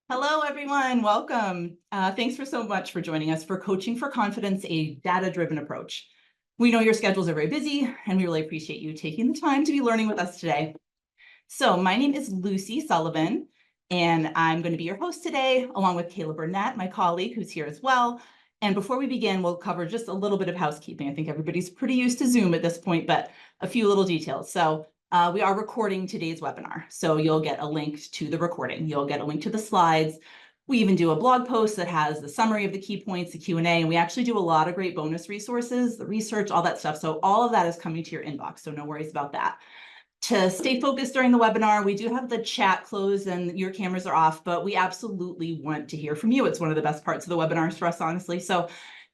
Hello, everyone. Welcome. Thanks for so much for joining us for Coaching for Confidence, a data-driven approach. We know your schedules are very busy, and we really appreciate you taking the time to be learning with us today. So my name is Lucy Sullivan, and I'm going to be your host today, along with Kayla Burnett, my colleague, who's here as well. And before we begin, we'll cover just a little bit of housekeeping. I think everybody's pretty used to Zoom at this point, but a few little details. So we are recording today's webinar, so you'll get a link to the recording. You'll get a link to the slides. We even do a blog post that has the summary of the key points, the Q&A, and we actually do a lot of great bonus resources, the research, all that stuff. So all of that is coming to your inbox, so no worries about that. To stay focused during the webinar, we do have the chat closed and your cameras are off, but we absolutely want to hear from you. It's one of the best parts of the webinars for us, honestly. So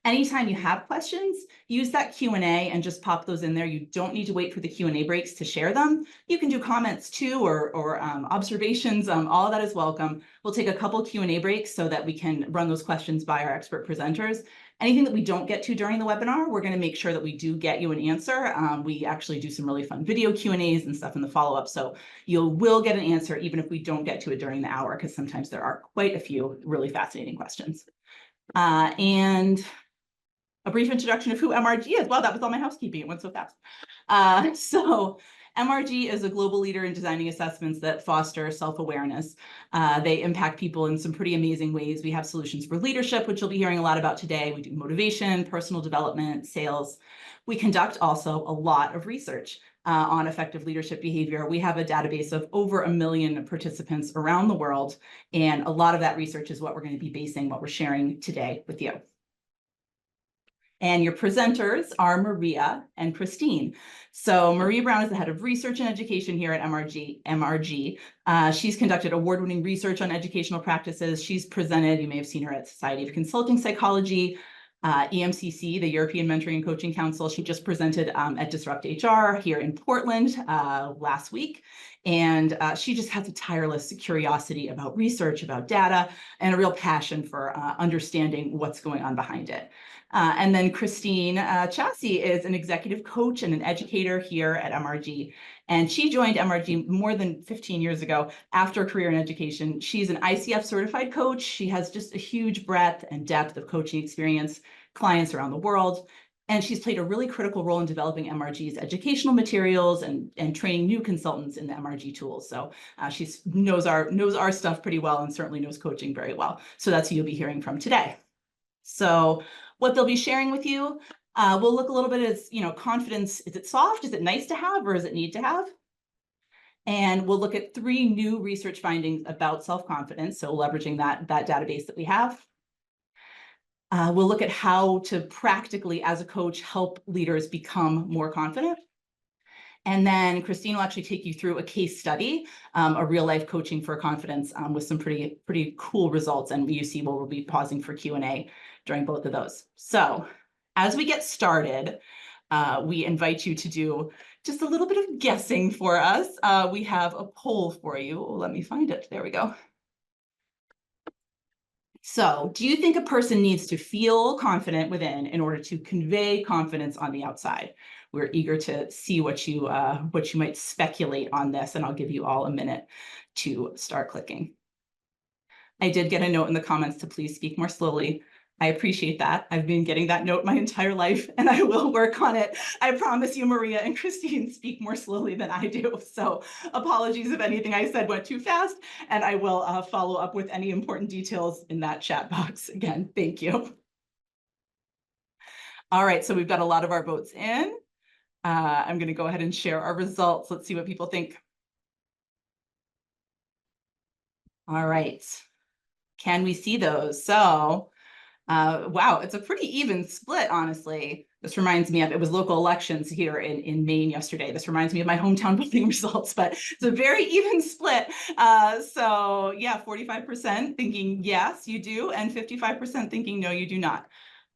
anytime you have questions, use that Q&A and just pop those in there. You don't need to wait for the Q&A breaks to share them. You can do comments too, or observations. All of that is welcome. We'll take a couple Q&A breaks so that we can run those questions by our expert presenters. Anything that we don't get to during the webinar, we're going to make sure that we do get you an answer. We actually do some really fun video Q&As and stuff in the follow-up. So you will get an answer even if we don't get to it during the hour, because sometimes there are quite a few really fascinating questions. And a brief introduction of who MRG is. Wow, that was all my housekeeping. It went so fast. So MRG is a global leader in designing assessments that foster self-awareness. They impact people in some pretty amazing ways. We have solutions for leadership, which you'll be hearing a lot about today. We do motivation, personal development, sales. We conduct also a lot of research on effective leadership behavior. We have a database of over 1 million participants around the world, and a lot of that research is what we're going to be basing what we're sharing today with you. And your presenters are Maria and Christine. So Maria Brown is the head of research and education here at MRG. She's conducted award-winning research on educational practices. She's presented, you may have seen her at Society of Consulting Psychology, EMCC, the European Mentoring and Coaching Council. She just presented at Disrupt HR here in Portland last week. And she just has a tireless curiosity about research, about data, and a real passion for understanding what's going on behind it. And then Christine Chassie is an executive coach and an educator here at MRG. And she joined MRG more than 15 years ago after a career in education. She's an ICF certified coach. She has just a huge breadth and depth of coaching experience, clients around the world. And she's played a really critical role in developing MRG's educational materials and training new consultants in the MRG tools. So she knows our stuff pretty well and certainly knows coaching very well. So that's who you'll be hearing from today. So what they'll be sharing with you, we'll look a little bit as, confidence. Is it soft? Is it nice to have, or is it need to have? And we'll look at 3 new research findings about self-confidence. So leveraging that database that we have. We'll look at how to practically, as a coach, help leaders become more confident. And then Christine will actually take you through a case study, a real life coaching for confidence with some pretty cool results. And you see, we'll be pausing for Q&A during both of those. So as we get started, we invite you to do just a little bit of guessing for us. We have a poll for you. Oh, let me find it. There we go. So do you think a person needs to feel confident within in order to convey confidence on the outside? We're eager to see what you might speculate on this, and I'll give you all a minute to start clicking. I did get a note in the comments to please speak more slowly. I appreciate that. I've been getting that note my entire life, and I will work on it. I promise you, Maria and Christine speak more slowly than I do. So apologies if anything I said went too fast, and I will follow up with any important details in that chat box. Again, thank you. All right, so we've got a lot of our votes in. I'm going to go ahead and share our results. Let's see what people think. All right. Can we see those? So wow, it's a pretty even split, honestly. This reminds me of, it was local elections here in Maine yesterday. This reminds me of my hometown voting results, but it's a very even split. So yeah, 45% thinking yes, you do, and 55% thinking no, you do not.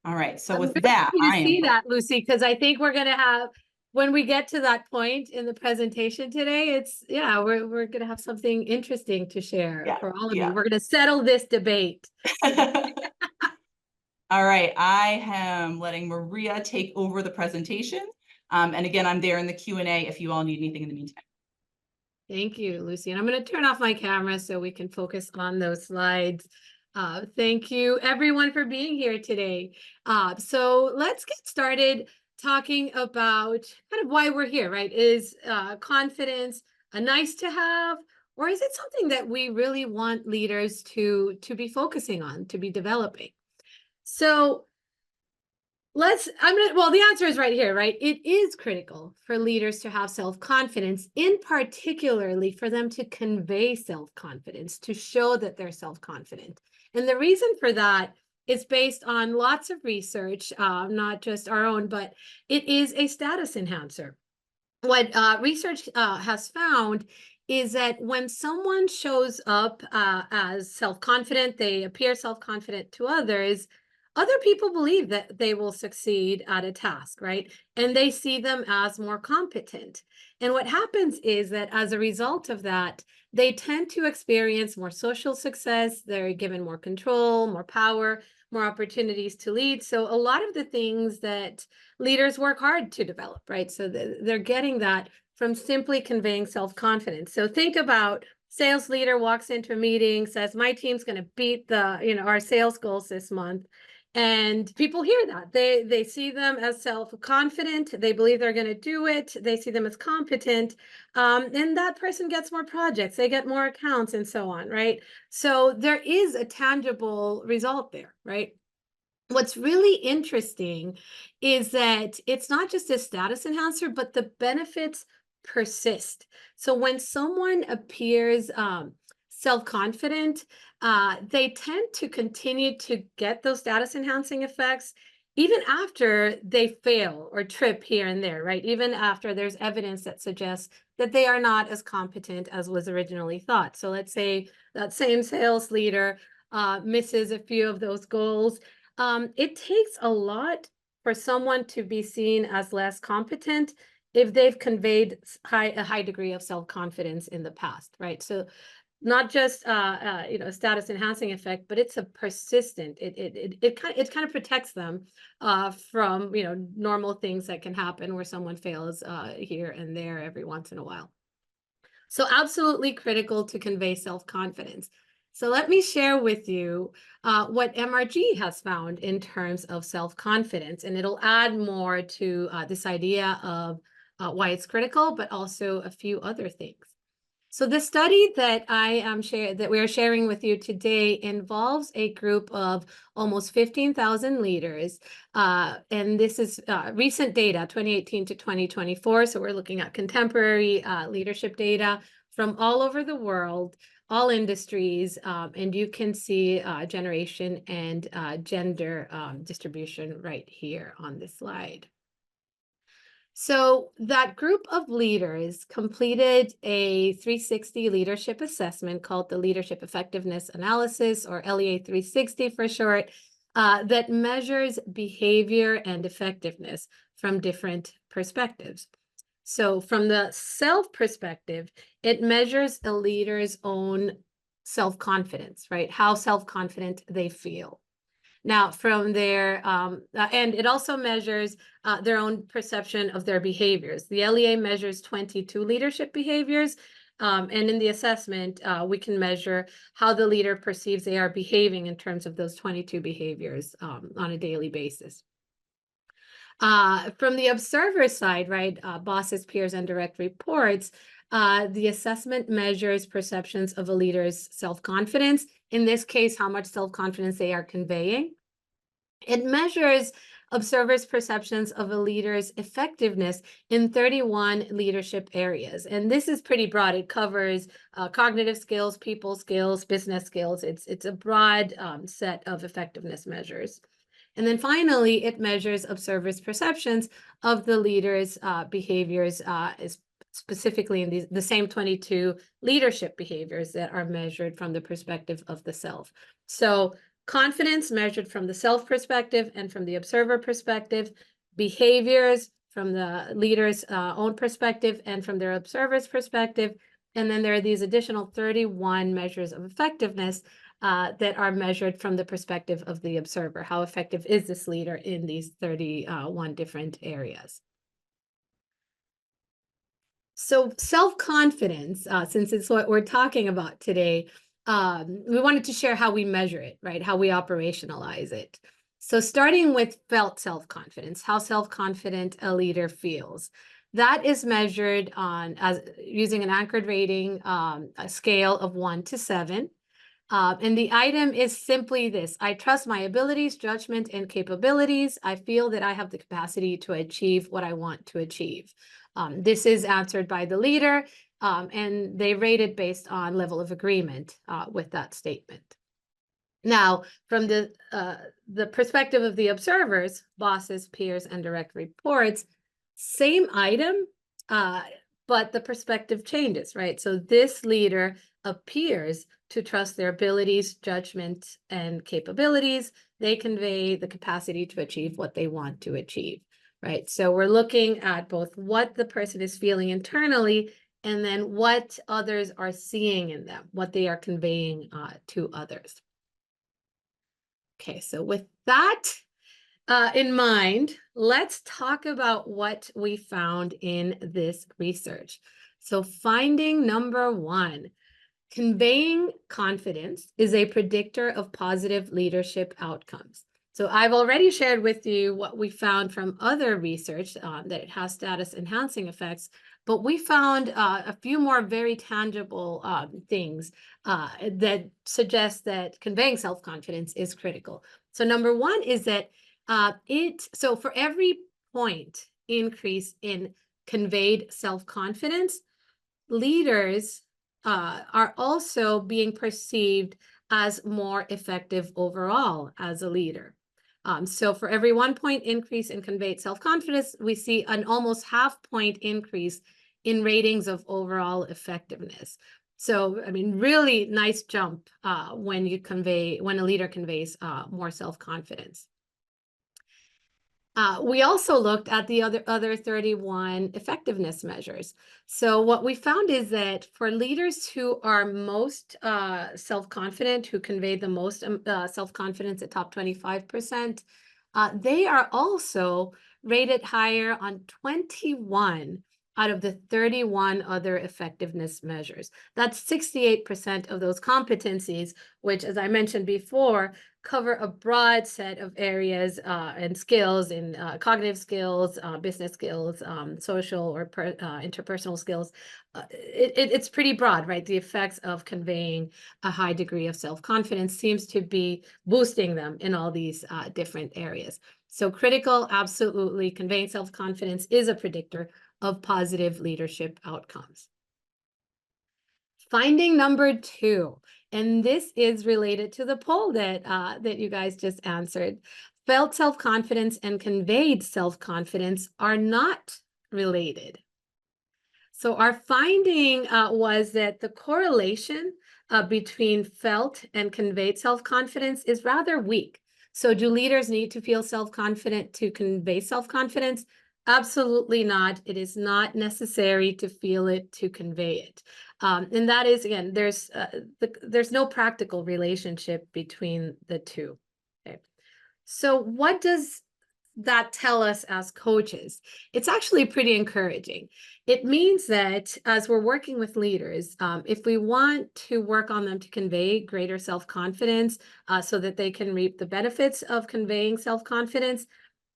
All right, so with that, I see that, Lucy, because I think we're going to have, when we get to that point in the presentation today, we're going to have something interesting to share for all of you. We're going to settle this debate. All right, I am letting Maria take over the presentation. And again, I'm there in the Q&A if you all need anything in the meantime. Thank you, Lucy. And I'm going to turn off my camera so we can focus on those slides. Thank you, everyone, for being here today. So let's get started talking about kind of why we're here, right? Is confidence a nice to have, or is it something that we really want leaders to be focusing on, to be developing? So well, the answer is right here, right? It is critical for leaders to have self-confidence, in particularly for them to convey self-confidence, to show that they're self-confident. And the reason for that is based on lots of research, not just our own, but it is a status enhancer. What research has found is that when someone shows up as self-confident, they appear self-confident to others, other people believe that they will succeed at a task, right? And they see them as more competent. And what happens is that as a result of that, they tend to experience more social success. They're given more control, more power, more opportunities to lead. So a lot of the things that leaders work hard to develop, right? So they're getting that from simply conveying self-confidence. So think about sales leader walks into a meeting, says, my team's going to beat our sales goals this month. And people hear that. They see them as self-confident. They believe they're going to do it. They see them as competent. And that person gets more projects. They get more accounts and so on, right? So there is a tangible result there, right? What's really interesting is that it's not just a status enhancer, but the benefits persist. So when someone appears self-confident, they tend to continue to get those status enhancing effects even after they fail or trip here and there, right? Even after there's evidence that suggests that they are not as competent as was originally thought. So let's say that same sales leader misses a few of those goals. It takes a lot for someone to be seen as less competent if they've conveyed a high degree of self-confidence in the past, right? So not just status enhancing effect, but it's a persistent. It kind of protects them from normal things that can happen where someone fails here and there every once in a while. So absolutely critical to convey self-confidence. So let me share with you what MRG has found in terms of self-confidence, and it'll add more to this idea of why it's critical, but also a few other things. So the study that we are sharing with you today involves a group of almost 15,000 leaders, and this is recent data, 2018 to 2024. So we're looking at contemporary leadership data from all over the world, all industries, and you can see generation and gender distribution right here on this slide. So that group of leaders completed a 360 leadership assessment called the Leadership Effectiveness Analysis, or LEA 360 for short, that measures behavior and effectiveness from different perspectives. So from the self perspective, it measures a leader's own self-confidence, right? How self-confident they feel. Now, from their, and it also measures their own perception of their behaviors. The LEA measures 22 leadership behaviors, and in the assessment, we can measure how the leader perceives they are behaving in terms of those 22 behaviors on a daily basis. From the observer side, right, bosses, peers, and direct reports, the assessment measures perceptions of a leader's self-confidence. In this case, how much self-confidence they are conveying. It measures observers' perceptions of a leader's effectiveness in 31 leadership areas. And this is pretty broad. It covers cognitive skills, people skills, business skills. It's a broad set of effectiveness measures. And then finally, it measures observers' perceptions of the leader's behaviors, specifically in the same 22 leadership behaviors that are measured from the perspective of the self. So confidence measured from the self perspective and from the observer perspective, behaviors from the leader's own perspective and from their observer's perspective. And then there are these additional 31 measures of effectiveness that are measured from the perspective of the observer. How effective is this leader in these 31 different areas? So self-confidence, since it's what we're talking about today, we wanted to share how we measure it, right? How we operationalize it. So starting with felt self-confidence, how self-confident a leader feels. That is measured on as using an anchored rating, a scale of 1 to 7. And the item is simply this: I trust my abilities, judgment, and capabilities. I feel that I have the capacity to achieve what I want to achieve. This is answered by the leader, and they rate it based on level of agreement with that statement. Now, from the perspective of the observers, bosses, peers, and direct reports, same item, but the perspective changes, right? So this leader appears to trust their abilities, judgment, and capabilities. They convey the capacity to achieve what they want to achieve, right? So we're looking at both what the person is feeling internally and then what others are seeing in them, what they are conveying to others. Okay, so with that in mind, let's talk about what we found in this research. So finding number 1, conveying confidence is a predictor of positive leadership outcomes. So I've already shared with you what we found from other research that it has status enhancing effects, but we found a few more very tangible things that suggest that conveying self-confidence is critical. So number 1 is that so for every point increase in conveyed self-confidence, leaders are also being perceived as more effective overall as a leader. So for every 1 point increase in conveyed self-confidence, we see an almost half point increase in ratings of overall effectiveness. So, I mean, really nice jump when a leader conveys more self-confidence. We also looked at the other 31 effectiveness measures. So what we found is that for leaders who are most self-confident, who convey the most self-confidence at top 25%, they are also rated higher on 21 out of the 31 other effectiveness measures. That's 68% of those competencies, which, as I mentioned before, cover a broad set of areas and skills in cognitive skills, business skills, social or interpersonal skills. It's pretty broad, right? The effects of conveying a high degree of self-confidence seems to be boosting them in all these different areas. So critical, absolutely. Conveying self-confidence is a predictor of positive leadership outcomes. Finding number 2, and this is related to the poll that you guys just answered. Felt self-confidence and conveyed self-confidence are not related. So our finding was that the correlation between felt and conveyed self-confidence is rather weak. So do leaders need to feel self-confident to convey self-confidence? Absolutely not. It is not necessary to feel it to convey it. And that is, again, there's no practical relationship between the two. Okay. So what does that tell us as coaches? It's actually pretty encouraging. It means that as we're working with leaders, if we want to work on them to convey greater self-confidence so that they can reap the benefits of conveying self-confidence,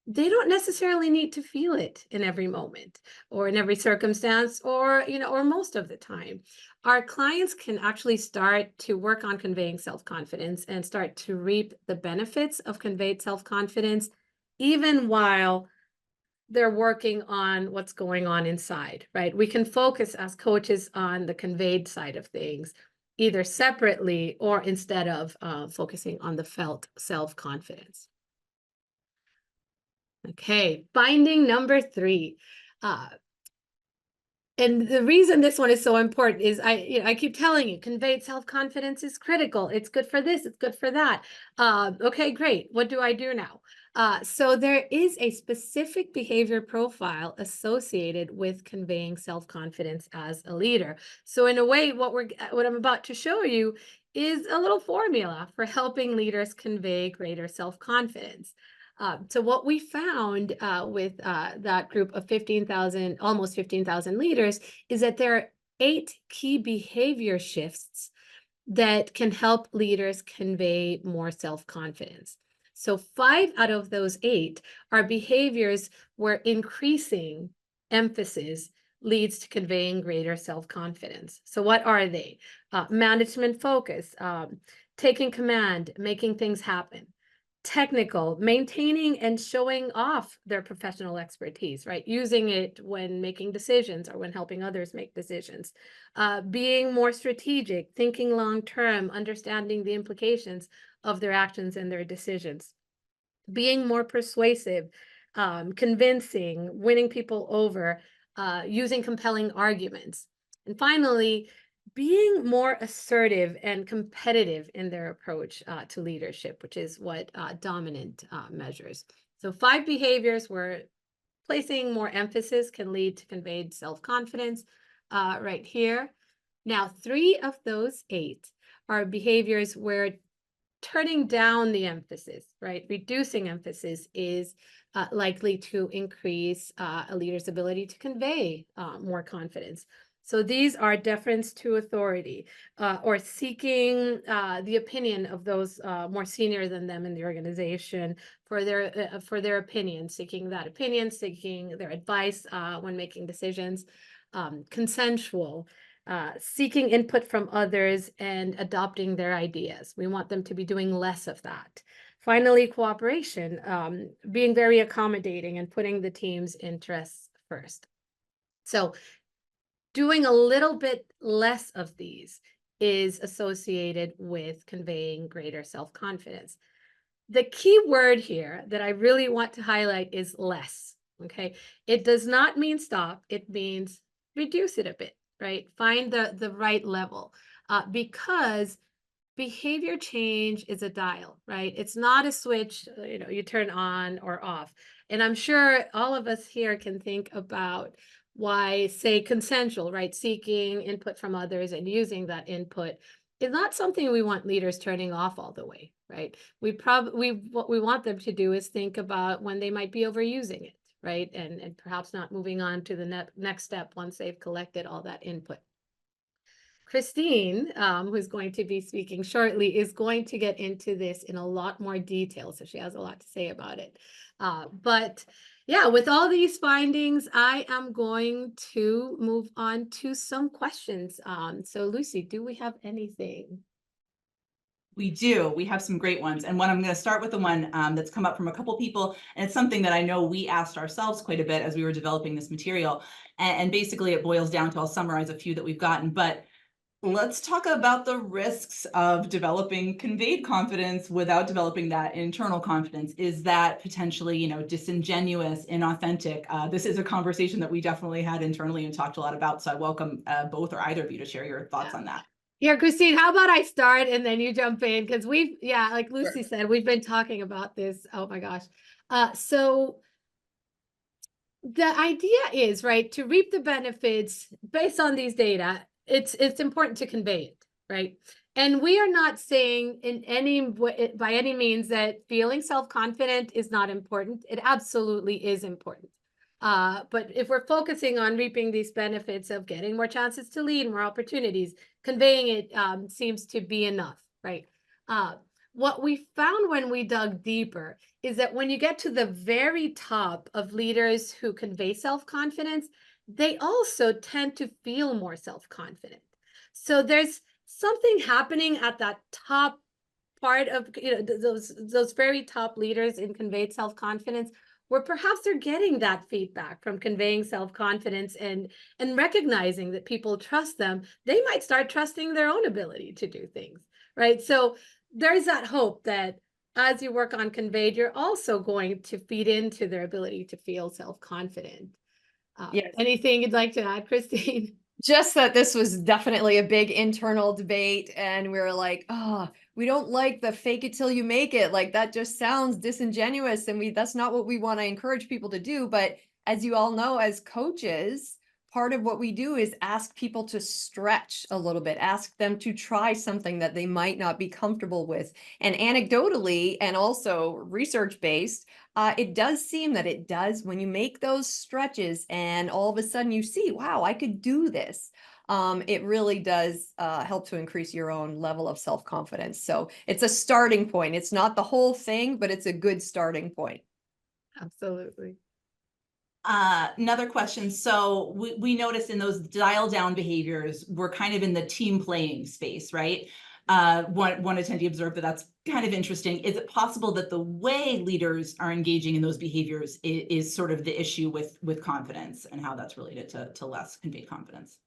they don't necessarily need to feel it in every moment or in every circumstance or most of the time. Our clients can actually start to work on conveying self-confidence and start to reap the benefits of conveyed self-confidence even while they're working on what's going on inside, right? We can focus as coaches on the conveyed side of things, either separately or instead of focusing on the felt self-confidence. Okay, finding number 3. And the reason this one is so important is I keep telling you, conveyed self-confidence is critical. It's good for this, it's good for that. Okay, great. What do I do now? So there is a specific behavior profile associated with conveying self-confidence as a leader. So in a way, what I'm about to show you is a little formula for helping leaders convey greater self-confidence. So what we found with that group of 15,000, almost 15,000 leaders, is that there are 8 key behavior shifts that can help leaders convey more self-confidence. So 5 out of those 8 are behaviors where increasing emphasis leads to conveying greater self-confidence. So what are they? Management focus, taking command, making things happen. Technical, maintaining and showing off their professional expertise, right? Using it when making decisions or when helping others make decisions. Being more strategic, thinking long-term, understanding the implications of their actions and their decisions. Being more persuasive, convincing, winning people over, using compelling arguments. And finally, being more assertive and competitive in their approach to leadership, which is what dominant measures. So 5 behaviors where placing more emphasis can lead to conveyed self-confidence right here. Now, 3 of those 8 are behaviors where turning down the emphasis, right? Reducing emphasis is likely to increase a leader's ability to convey more confidence. So these are deference to authority, or seeking the opinion of those more senior than them in the organization for their opinion, seeking that opinion, seeking their advice when making decisions. Consensual, seeking input from others and adopting their ideas. We want them to be doing less of that. Finally, cooperation, being very accommodating and putting the team's interests first. So doing a little bit less of these is associated with conveying greater self-confidence. The key word here that I really want to highlight is less, okay? It does not mean stop, it means reduce it a bit, right? Find the right level, because behavior change is a dial, right? It's not a switch, you turn on or off. And I'm sure all of us here can think about why, say, consensual, right? Seeking input from others and using that input is not something we want leaders turning off all the way, right? What we want them to do is think about when they might be overusing it, right? And perhaps not moving on to the next step once they've collected all that input. Christine, who's going to be speaking shortly, is going to get into this in a lot more detail, so she has a lot to say about it. But yeah, with all these findings, I am going to move on to some questions. So Lucy, do we have anything? We do. We have some great ones. And I'm going to start with the one that's come up from a couple people. And it's something that I know we asked ourselves quite a bit as we were developing this material. And basically it boils down to, I'll summarize a few that we've gotten, but let's talk about the risks of developing conveyed confidence without developing that internal confidence. Is that potentially, disingenuous, inauthentic? This is a conversation that we definitely had internally and talked a lot about. So I welcome both or either of you to share your thoughts on that. Yeah, Christine, how about I start and then you jump in? Because like Lucy said, we've been talking about this. Oh my gosh. So the idea is, right, to reap the benefits based on these data, it's important to convey it, right? And we are not saying by any means that feeling self-confident is not important. It absolutely is important. But if we're focusing on reaping these benefits of getting more chances to lead, more opportunities, conveying it seems to be enough, right? What we found when we dug deeper is that when you get to the very top of leaders who convey self-confidence, they also tend to feel more self-confident. So there's something happening at that top part of those very top leaders in conveyed self-confidence, where perhaps they're getting that feedback from conveying self-confidence and recognizing that people trust them. They might start trusting their own ability to do things, right? So there's that hope that as you work on conveyed, you're also going to feed into their ability to feel self-confident. Yes. Anything you'd like to add, Christine? Just that this was definitely a big internal debate, and we were like, oh, we don't like the fake it till you make it. Like, that just sounds disingenuous, and that's not what we want to encourage people to do. But as you all know, as coaches, part of what we do is ask people to stretch a little bit, ask them to try something that they might not be comfortable with. And anecdotally, and also research-based, it does seem that it does, when you make those stretches and all of a sudden you see, wow, I could do this. It really does help to increase your own level of self-confidence. So it's a starting point. It's not the whole thing, but it's a good starting point. Absolutely. Another question. So we noticed in those dial down behaviors, we're kind of in the team playing space, right? One attendee observed that that's kind of interesting. Is it possible that the way leaders are engaging in those behaviors is sort of the issue with confidence and how that's related to less conveyed confidence?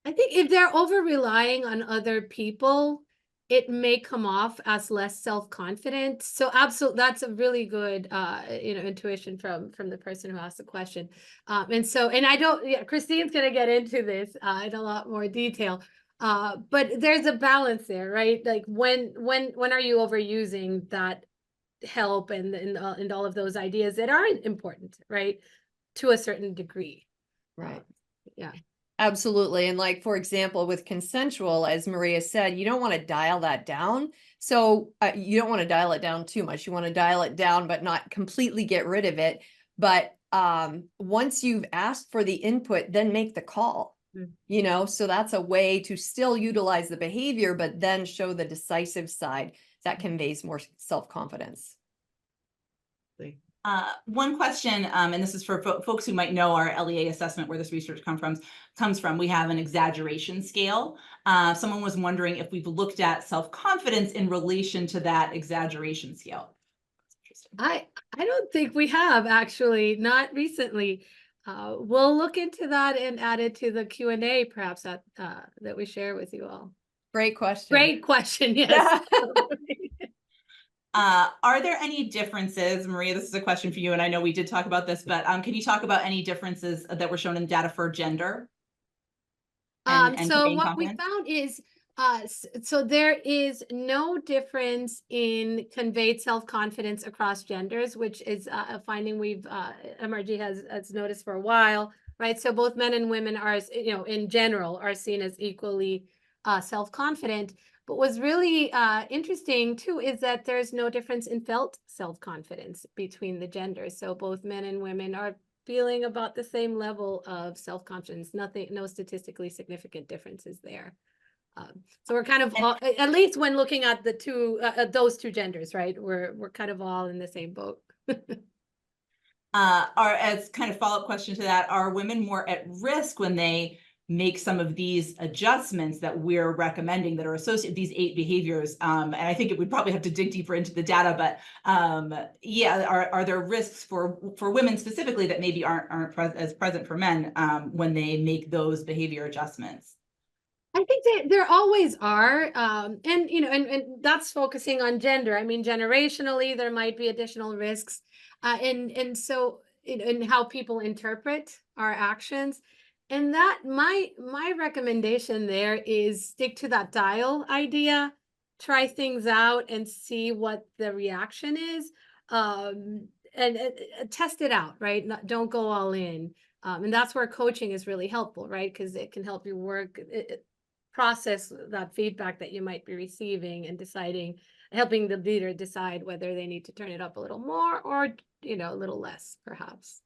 I think if they're over relying on other people, it may come off as less self-confident. So absolutely, that's a really good intuition from the person who asked the question. And I don't, yeah, Christine's gonna get into this in a lot more detail. But there's a balance there, right? Like when are you overusing that help and all of those ideas that aren't important, right? To a certain degree. Right. Yeah. Absolutely. And like, for example, with consensual, as Maria said, you don't want to dial that down. So you don't want to dial it down too much. You want to dial it down, but not completely get rid of it. But once you've asked for the input, then make the call, you know, so that's a way to still utilize the behavior, but then show the decisive side that conveys more self-confidence. One question, and this is for folks who might know our LEA assessment where this research comes from. We have an exaggeration scale. Someone was wondering if we've looked at self-confidence in relation to that exaggeration scale. I don't think we have, actually, not recently. We'll look into that and add it to the Q&A perhaps that we share with you all. Great question. Great question, yes. Are there any differences, Maria, this is a question for you, and I know we did talk about this, but can you talk about any differences that were shown in data for gender? So what we found is, so there is no difference in conveyed self-confidence across genders, which is a finding we've, MRG has noticed for a while, right? So both men and women are, in general, are seen as equally self-confident. But what's really interesting too is that there's no difference in felt self-confidence between the genders. So both men and women are feeling about the same level of self-confidence. No statistically significant differences there. So we're kind of all, at least when looking at the two, those two genders, right? We're kind of all in the same boat. As kind of follow-up question to that, are women more at risk when they make some of these adjustments that we're recommending that are associated with these 8 behaviors? And I think it would probably have to dig deeper into the data, but yeah, are there risks for women specifically that maybe aren't as present for men when they make those behavior adjustments? I think there always are, and and that's focusing on gender. I mean, generationally, there might be additional risks, and so in how people interpret our actions. And that my recommendation there is stick to that dial idea, try things out and see what the reaction is, and test it out, right? Don't go all in. And that's where coaching is really helpful, right? Because it can help you process that feedback that you might be receiving and helping the leader decide whether they need to turn it up a little more or, a little less, perhaps.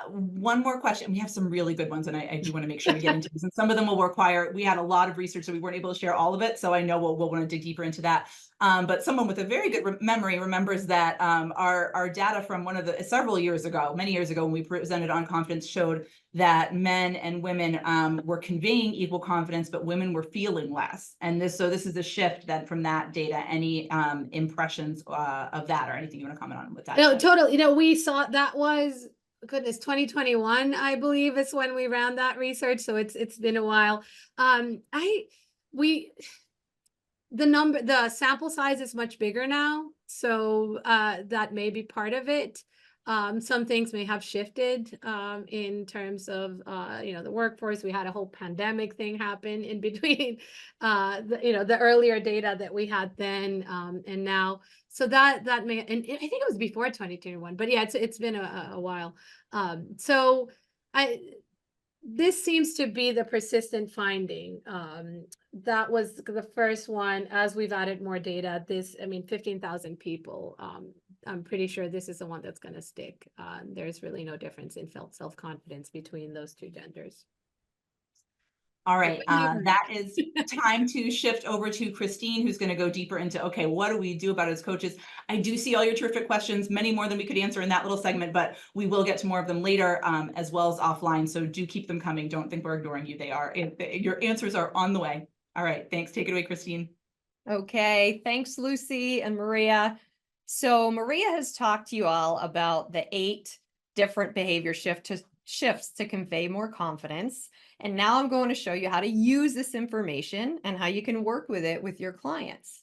One more question. We have some really good ones, and I do want to make sure we get into these. And some of them will require, we had a lot of research, so we weren't able to share all of it. So I know we'll want to dig deeper into that. But someone with a very good memory remembers that our data from several years ago, many years ago, when we presented on confidence, showed that men and women were conveying equal confidence, but women were feeling less. And this is a shift then from that data. Any impressions of that, or anything you want to comment on with that? No, totally. We saw that was, goodness, 2021, I believe, is when we ran that research. So it's been a while. The sample size is much bigger now. So that may be part of it. Some things may have shifted in terms of the workforce. We had a whole pandemic thing happen in between the earlier data that we had then and now. So that may, and I think it was before 2021, but yeah, it's been a while. So this seems to be the persistent finding. That was the first one. As we've added more data, 15,000 people, I'm pretty sure this is the one that's going to stick. There's really no difference in self-confidence between those two genders. All right, that is time to shift over to Christine, who's going to go deeper into, okay, what do we do about it as coaches? I do see all your terrific questions, many more than we could answer in that little segment, but we will get to more of them later, as well as offline. So do keep them coming. Don't think we're ignoring you. They are. Your answers are on the way. All right, thanks. Take it away, Christine. Okay, thanks, Lucy and Maria. So Maria has talked to you all about the 8 different behavior shifts to convey more confidence. And now I'm going to show you how to use this information and how you can work with it with your clients.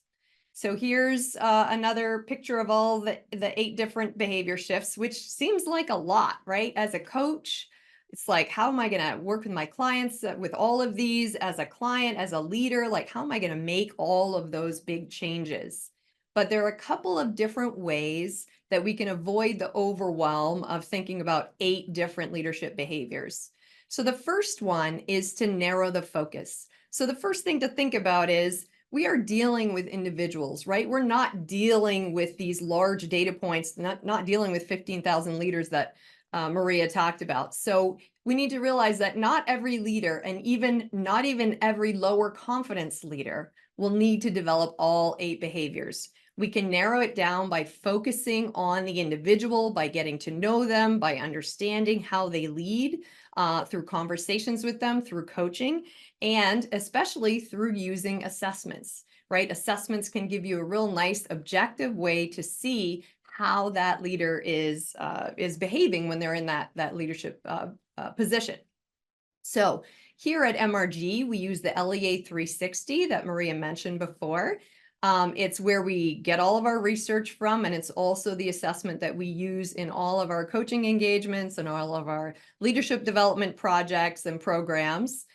So here's another picture of all the 8 different behavior shifts, which seems like a lot, right? As a coach, it's like, how am I going to work with my clients with all of these as a client, as a leader? Like, how am I going to make all of those big changes? But there are a couple of different ways that we can avoid the overwhelm of thinking about 8 different leadership behaviors. So the first one is to narrow the focus. So the first thing to think about is we are dealing with individuals, right? We're not dealing with these large data points, not dealing with 15,000 leaders that Maria talked about. So we need to realize that not every leader, and not even every lower confidence leader, will need to develop all 8 behaviors. We can narrow it down by focusing on the individual, by getting to know them, by understanding how they lead, through conversations with them, through coaching, and especially through using assessments, right? Assessments can give you a real nice objective way to see how that leader is behaving when they're in that leadership position. So here at MRG, we use the LEA 360 that Maria mentioned before. It's where we get all of our research from, and it's also the assessment that we use in all of our coaching engagements and all of our leadership development projects and programs.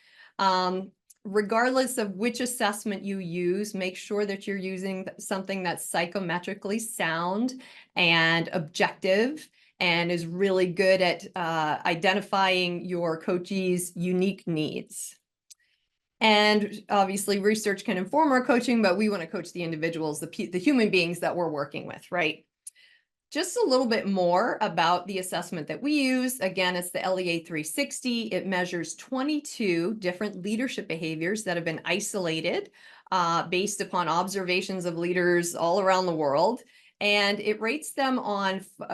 Regardless of which assessment you use, make sure that you're using something that's psychometrically sound and objective and is really good at identifying your coachee's unique needs. And obviously research can inform our coaching, but we want to coach the individuals, the human beings that we're working with, right? Just a little bit more about the assessment that we use. Again, it's the LEA 360. It measures 22 different leadership behaviors that have been isolated based upon observations of leaders all around the world. And it rates them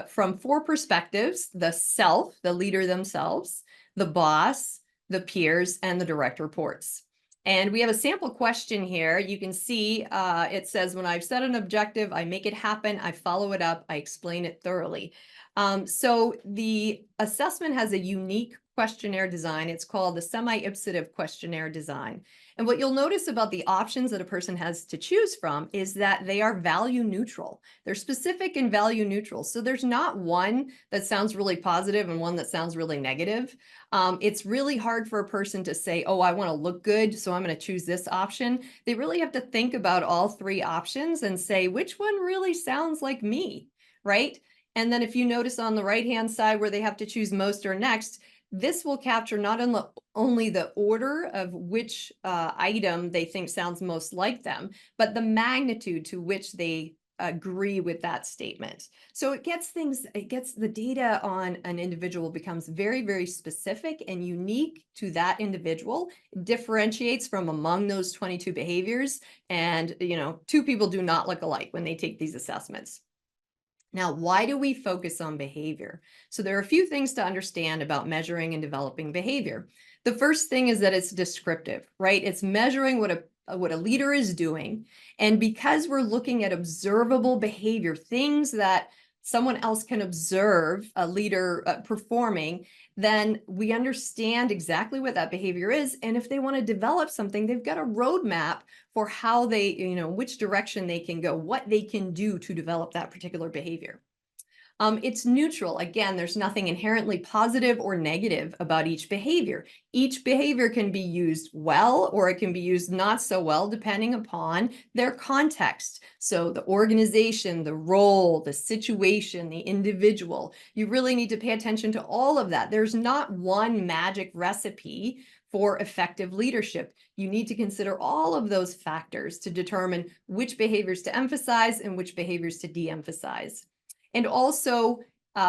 from 4 perspectives: the self, the leader themselves, the boss, the peers, and the direct reports. And we have a sample question here. You can see it says, when I've set an objective, I make it happen, I follow it up, I explain it thoroughly. So the assessment has a unique questionnaire design. It's called the semi-ipsative questionnaire design. And what you'll notice about the options that a person has to choose from is that they are value neutral. They're specific and value neutral. So there's not one that sounds really positive and one that sounds really negative. It's really hard for a person to say, oh, I want to look good, so I'm going to choose this option. They really have to think about all 3 options and say, which one really sounds like me, right? And then if you notice on the right-hand side where they have to choose most or next, this will capture not only the order of which item they think sounds most like them, but the magnitude to which they agree with that statement. So it gets the data on an individual becomes very, very specific and unique to that individual. It differentiates from among those 22 behaviors. And, 2 people do not look alike when they take these assessments. Now, why do we focus on behavior? So there are a few things to understand about measuring and developing behavior. The first thing is that it's descriptive, right? It's measuring what a leader is doing. And because we're looking at observable behavior, things that someone else can observe a leader performing, then we understand exactly what that behavior is. And if they want to develop something, they've got a roadmap for how they, which direction they can go, what they can do to develop that particular behavior. It's neutral. Again, there's nothing inherently positive or negative about each behavior. Each behavior can be used well, or it can be used not so well, depending upon their context. So the organization, the role, the situation, the individual, you really need to pay attention to all of that. There's not one magic recipe for effective leadership. You need to consider all of those factors to determine which behaviors to emphasize and which behaviors to de-emphasize. And also,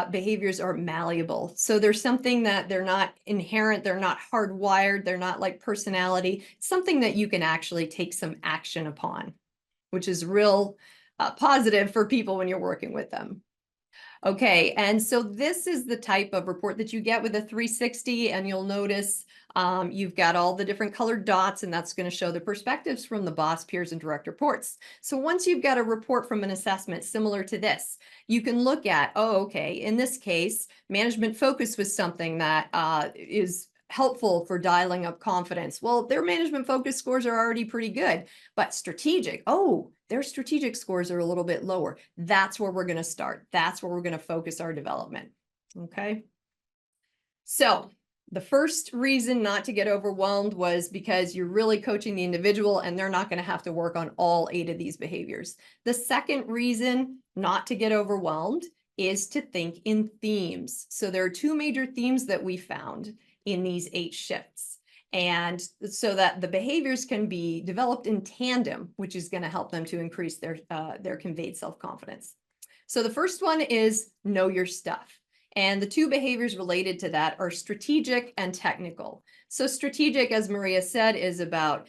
behaviors are malleable. So there's something that they're not inherent, they're not hardwired, they're not like personality, something that you can actually take some action upon, which is real positive for people when you're working with them. Okay, and so this is the type of report that you get with a 360, and you'll notice you've got all the different colored dots, and that's going to show the perspectives from the boss, peers, and direct reports. So once you've got a report from an assessment similar to this, you can look at, oh, okay, in this case, management focus was something that is helpful for dialing up confidence. Well, their management focus scores are already pretty good, but strategic, oh, their strategic scores are a little bit lower. That's where we're going to start. That's where we're going to focus our development. Okay. So the first reason not to get overwhelmed was because you're really coaching the individual and they're not going to have to work on all 8 of these behaviors. The second reason not to get overwhelmed is to think in themes. So there are 2 major themes that we found in these 8 shifts. And so that the behaviors can be developed in tandem, which is going to help them to increase their conveyed self-confidence. So the first one is know your stuff. And the 2 behaviors related to that are strategic and technical. So strategic, as Maria said, is about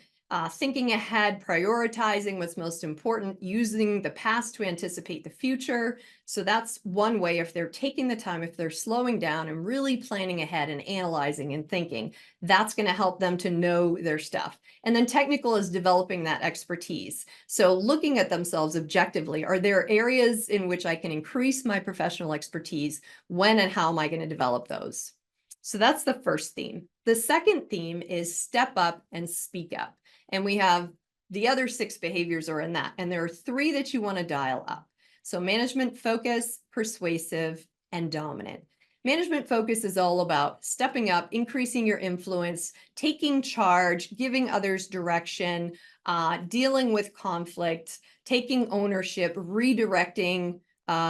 thinking ahead, prioritizing what's most important, using the past to anticipate the future. So that's one way. If they're taking the time, if they're slowing down and really planning ahead and analyzing and thinking, that's going to help them to know their stuff. And then technical is developing that expertise. So looking at themselves objectively, are there areas in which I can increase my professional expertise? When and how am I going to develop those? So that's the first theme. The second theme is step up and speak up. And we have the other 6 behaviors are in that. And there are 3 that you want to dial up. So management focus, persuasive, and dominant. Management focus is all about stepping up, increasing your influence, taking charge, giving others direction, dealing with conflict, taking ownership, redirecting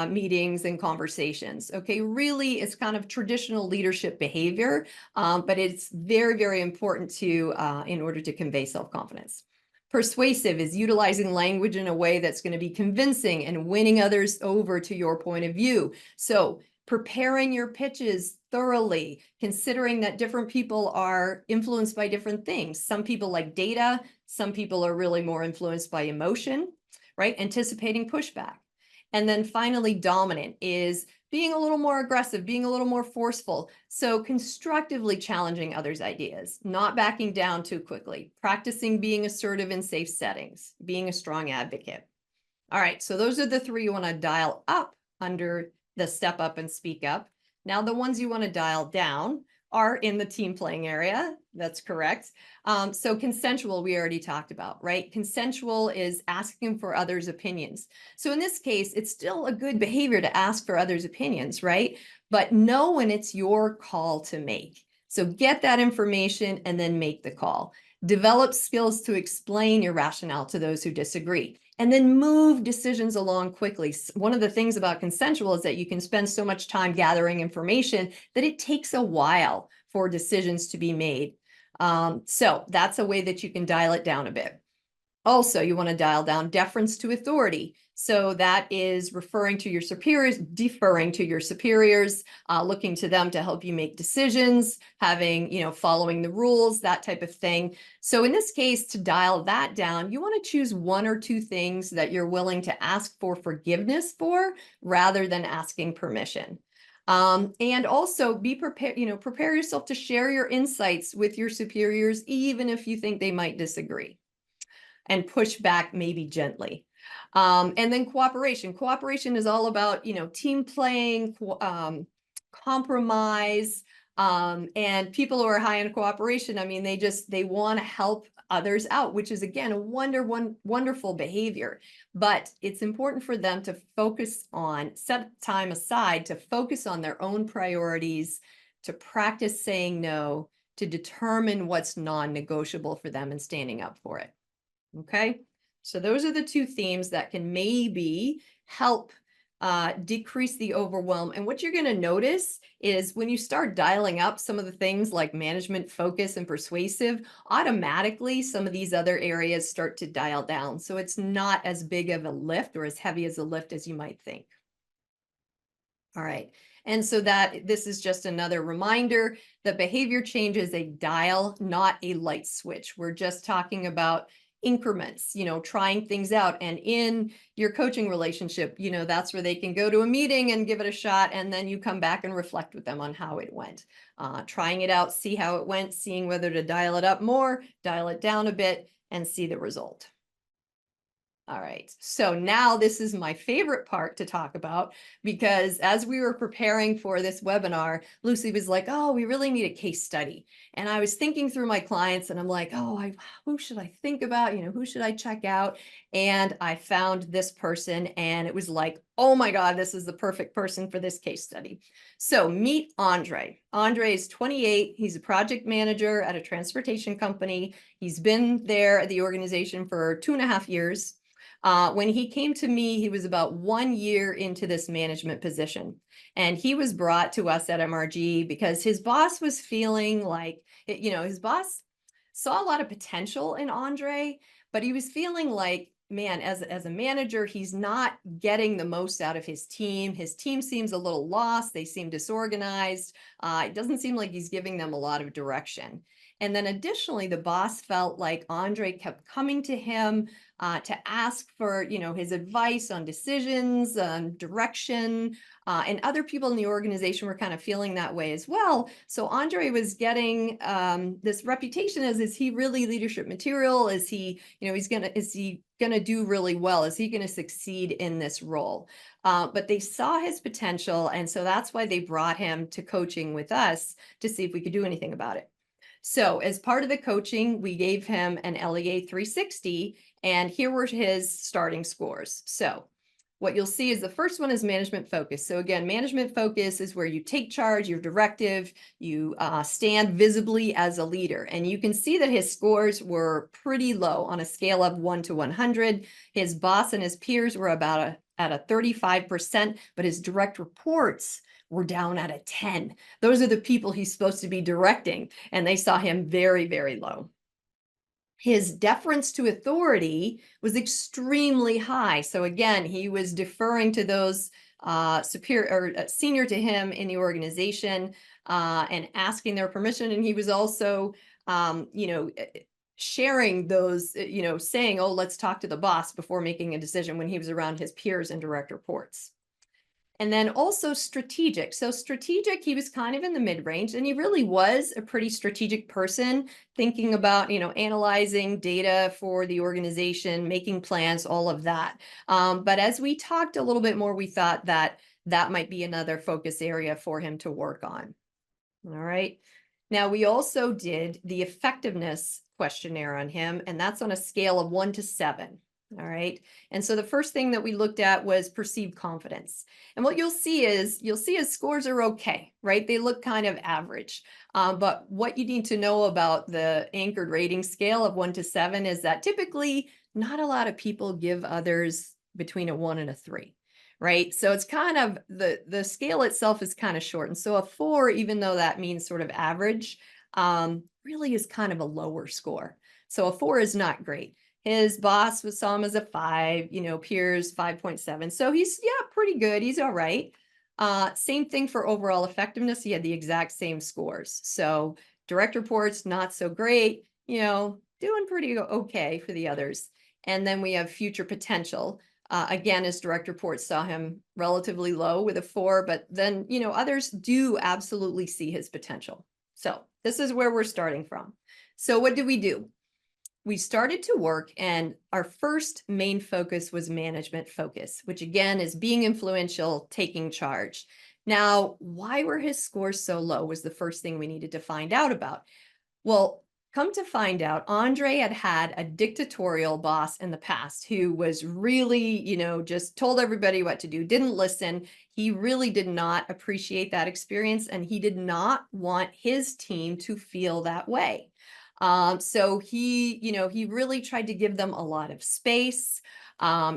meetings and conversations. Okay, really, it's kind of traditional leadership behavior, but it's very, very important to in order to convey self-confidence. Persuasive is utilizing language in a way that's going to be convincing and winning others over to your point of view. So preparing your pitches thoroughly, considering that different people are influenced by different things. Some people like data, some people are really more influenced by emotion, right? Anticipating pushback. And then finally, dominant is being a little more aggressive, being a little more forceful. So constructively challenging others' ideas, not backing down too quickly, practicing being assertive in safe settings, being a strong advocate. All right, so those are the 3 you want to dial up under the step up and speak up. Now, the ones you want to dial down are in the team playing area. That's correct. So consensual, we already talked about, right? Consensual is asking for others' opinions. So in this case, it's still a good behavior to ask for others' opinions, right? But know when it's your call to make. So get that information and then make the call. Develop skills to explain your rationale to those who disagree. And then move decisions along quickly. One of the things about consensual is that you can spend so much time gathering information that it takes a while for decisions to be made. So that's a way that you can dial it down a bit. Also, you want to dial down deference to authority. So that is referring to your superiors, deferring to your superiors, looking to them to help you make decisions, having, following the rules, that type of thing. So in this case, to dial that down, you want to choose 1 or 2 things that you're willing to ask for forgiveness for rather than asking permission. And also be prepared, prepare yourself to share your insights with your superiors, even if you think they might disagree. And push back maybe gently. And then cooperation. Cooperation is all about, team playing, compromise, and people who are high in cooperation. I mean, they want to help others out, which is again a wonderful behavior. But it's important for them to set time aside to focus on their own priorities, to practice saying no, to determine what's non-negotiable for them and standing up for it. Okay, so those are the two themes that can maybe help decrease the overwhelm. And what you're going to notice is when you start dialing up some of the things like management, focus, and persuasive, automatically some of these other areas start to dial down. So it's not as big of a lift or as heavy as a lift as you might think. All right. And so this is just another reminder that behavior change is a dial, not a light switch. We're just talking about increments, trying things out. And in your coaching relationship, that's where they can go to a meeting and give it a shot. And then you come back and reflect with them on how it went. Trying it out, see how it went, seeing whether to dial it up more, dial it down a bit, and see the result. All right, so now this is my favorite part to talk about, because as we were preparing for this webinar, Lucy was like, oh, we really need a case study. And I was thinking through my clients and I'm like, oh, who should I think about? Who should I check out? And I found this person and it was like, oh my God, this is the perfect person for this case study. So meet Andre. Andre is 28. He's a project manager at a transportation company. He's been there at the organization for 2.5 years. When he came to me, he was about 1 year into this management position. And he was brought to us at MRG because his boss was feeling like, his boss saw a lot of potential in Andre, but he was feeling like, man, as a manager, he's not getting the most out of his team. His team seems a little lost. They seem disorganized. It doesn't seem like he's giving them a lot of direction. And then additionally, the boss felt like Andre kept coming to him to ask for, his advice on decisions, direction, and other people in the organization were kind of feeling that way as well. So Andre was getting this reputation as, is he really leadership material? Is he, is he gonna do really well? Is he gonna succeed in this role? But they saw his potential, and so that's why they brought him to coaching with us to see if we could do anything about it. So as part of the coaching, we gave him an LEA 360, and here were his starting scores. So what you'll see is the first one is management focus. So again, management focus is where you take charge, you're directive, you stand visibly as a leader. And you can see that his scores were pretty low on a scale of 1 to 100. His boss and his peers were at a 35%, but his direct reports were down at a 10. Those are the people he's supposed to be directing, and they saw him very, very low. His deference to authority was extremely high. So again, he was deferring to those superior or senior to him in the organization and asking their permission. And he was also, sharing those, saying, oh, let's talk to the boss before making a decision when he was around his peers and direct reports. And then also strategic. So strategic, he was kind of in the mid-range, and he really was a pretty strategic person, thinking about, analyzing data for the organization, making plans, all of that. But as we talked a little bit more, we thought that might be another focus area for him to work on. All right. Now, we also did the effectiveness questionnaire on him, and that's on a scale of 1 to 7. All right. And so the first thing that we looked at was perceived confidence. And what you'll see his scores are okay, right? They look kind of average. But what you need to know about the anchored rating scale of 1 to 7 is that typically not a lot of people give others between a 1 and a 3, right? So it's kind of the scale itself is kind of short. And so a 4, even though that means sort of average, really is kind of a lower score. So a 4 is not great. His boss saw him as a 5, peers 5.7. So he's, pretty good. He's all right. Same thing for overall effectiveness. He had the exact same scores. So direct reports, not so great, doing pretty okay for the others. And then we have future potential. Again, his direct reports saw him relatively low with a 4, but then, others do absolutely see his potential. So this is where we're starting from. So what did we do? We started to work, and our first main focus was management focus, which again is being influential, taking charge. Now, why were his scores so low was the first thing we needed to find out about. Well, come to find out, Andre had a dictatorial boss in the past who was really, just told everybody what to do, didn't listen. He really did not appreciate that experience, and he did not want his team to feel that way. So he really tried to give them a lot of space.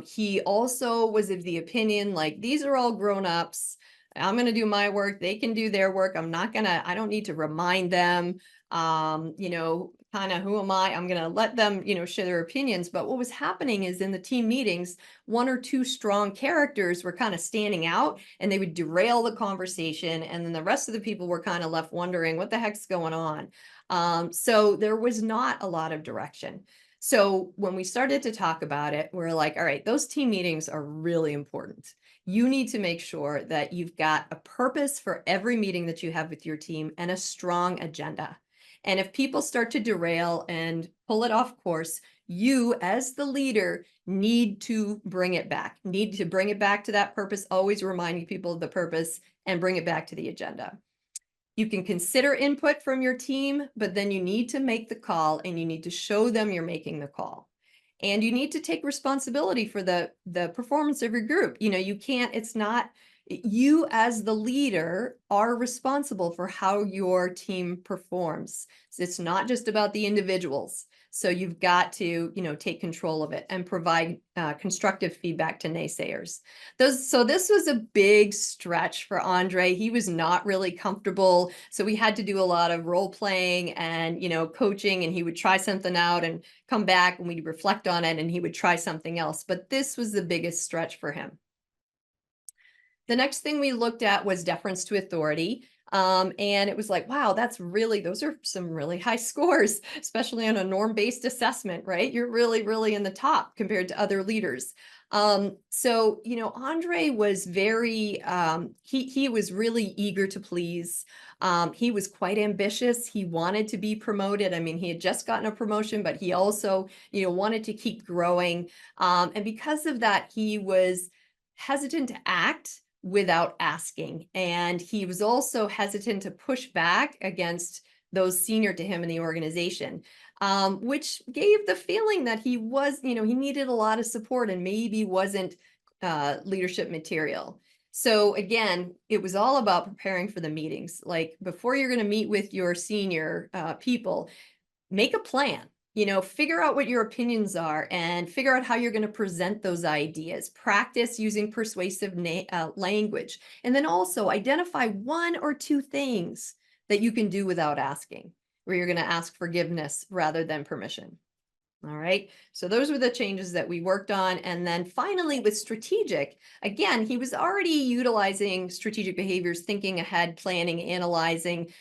He also was of the opinion, like, these are all grown-ups. I'm going to do my work. They can do their work. I don't need to remind them, kind of, who am I? I'm going to let them, share their opinions. But what was happening is, in the team meetings, one or two strong characters were kind of standing out, and they would derail the conversation. And then the rest of the people were kind of left wondering, what the heck's going on? So there was not a lot of direction. So when we started to talk about it, we're like, all right, those team meetings are really important. You need to make sure that you've got a purpose for every meeting that you have with your team and a strong agenda. And if people start to derail and pull it off course, you as the leader need to bring it back, to that purpose, always reminding people of the purpose, and bring it back to the agenda. You can consider input from your team, but then you need to make the call, and you need to show them you're making the call. And you need to take responsibility for the performance of your group. You as the leader are responsible for how your team performs. So it's not just about the individuals. So you've got to, take control of it and provide constructive feedback to naysayers. So this was a big stretch for Andre. He was not really comfortable. So we had to do a lot of role playing and, coaching, and he would try something out and come back, and we'd reflect on it, and he would try something else. But this was the biggest stretch for him. The next thing we looked at was deference to authority. And it was like, wow, those are some really high scores, especially on a norm-based assessment, right? You're really, really in the top compared to other leaders. So, Andre was he was really eager to please. He was quite ambitious. He wanted to be promoted. I mean, he had just gotten a promotion, but he also, wanted to keep growing. And because of that, he was hesitant to act without asking. And he was also hesitant to push back against those senior to him in the organization, which gave the feeling that he needed a lot of support and maybe wasn't leadership material. So again, it was all about preparing for the meetings. Like, before you're going to meet with your senior people, make a plan. Figure out what your opinions are and figure out how you're going to present those ideas. Practice using persuasive language. And then also identify one or two things that you can do without asking, where you're going to ask forgiveness rather than permission. All right. So those were the changes that we worked on. And then finally, with strategic, again, he was already utilizing strategic behaviors, thinking ahead, planning, analyzing,